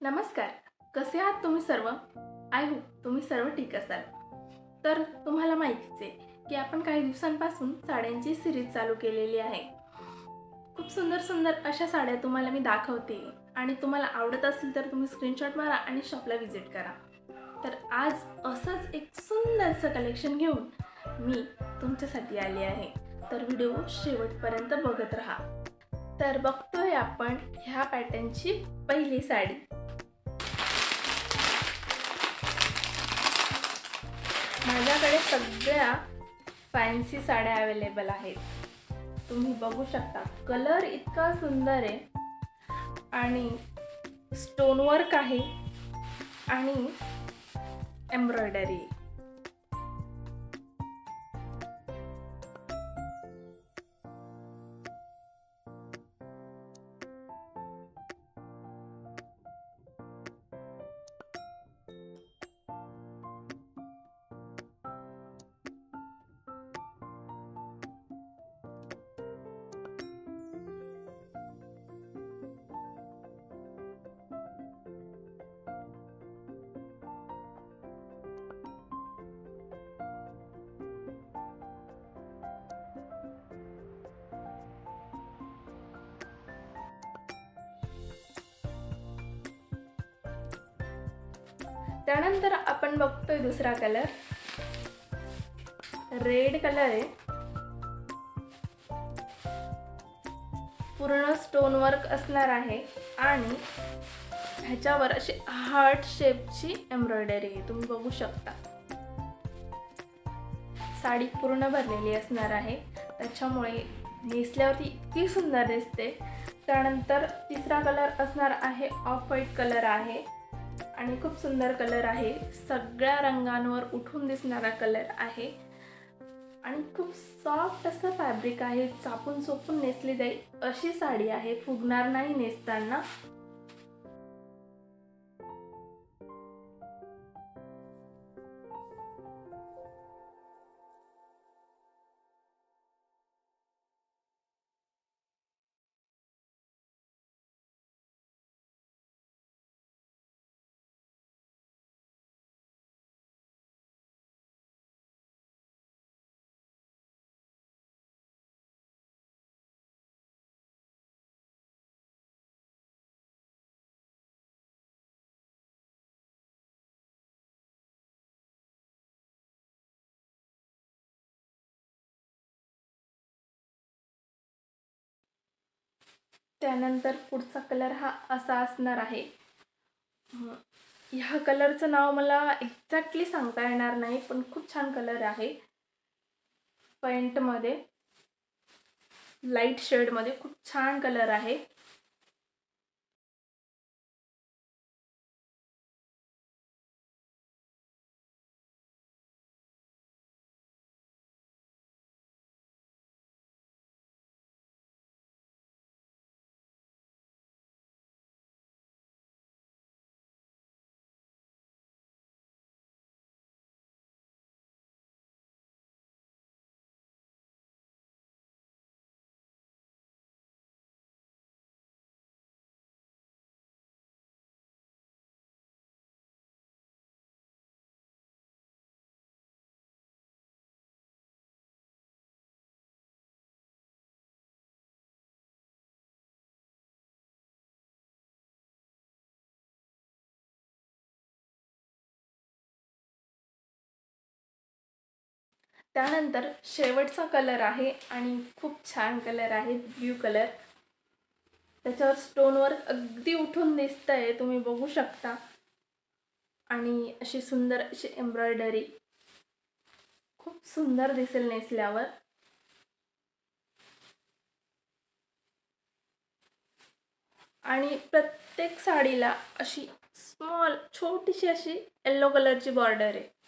नमस्कार. कसे आहात तुम्ही सर्व? आय होप तुम्ही सर्व ठीक असाल. तर तुम्हाला माहितीच आहे की आपण काही दिवसांपासून साड्यांची सिरीज चालू केलेली आहे. खूप सुंदर सुंदर अशा साड्या तुम्हाला मी दाखवते आणि तुम्हाला आवडत असेल तर तुम्ही स्क्रीनशॉट मारा आणि शॉपला व्हिजिट करा. तर आज असंच एक सुंदरसं कलेक्शन घेऊन मी तुमच्यासाठी आली आहे. तर व्हिडिओ शेवटपर्यंत बघत राहा. तर बघतोय आपण ह्या पॅटर्नची पहिली साडी. माझ्याकडे सगळ्या फॅन्सी साड्या अवेलेबल आहेत. तुम्ही बघू शकता, कलर इतका सुंदर आहे आणि स्टोन वर्क आहे आणि एम्ब्रॉयडरी. त्यानंतर आपण बघतोय दुसरा कलर, रेड कलर आहे. पूर्ण स्टोन वर्क असणार आहे आणि ह्याच्यावर अशी हार्ट शेपची एम्ब्रॉयडरी आहे. तुम्ही बघू शकता. साडी पूर्ण भरलेली असणार आहे, त्याच्यामुळे नेसल्यावरती इतकी सुंदर दिसते. त्यानंतर तिसरा कलर असणार आहे ऑफ व्हाईट कलर आहे आणि खूप सुंदर कलर आहे. सगळ्या रंगांवर उठून दिसणारा कलर आहे आणि खूप सॉफ्ट असं फॅब्रिक आहे. चापून चोपून नेसली जाईल अशी साडी आहे, फुगणार नाही नेसताना. त्यानंतर पुढचा कलर हा असा असणार आहे. ह्या कलरचं नाव मला एक्झॅक्टली सांगता येणार नाही, पण खूप छान कलर आहे. पेंटमध्ये लाईट शेडमध्ये खूप छान कलर आहे. त्यानंतर शेवटचा कलर आहे आणि खूप छान कलर आहे, ब्ल्यू कलर. त्याच्यावर स्टोन वर्क अगदी उठून दिसतंय, तुम्ही बघू शकता. आणि अशी सुंदर अशी एम्ब्रॉयडरी खूप सुंदर दिसेल नेसल्यावर. आणि प्रत्येक साडीला अशी स्मॉल छोटीशी अशी येलो कलरची बॉर्डर आहे.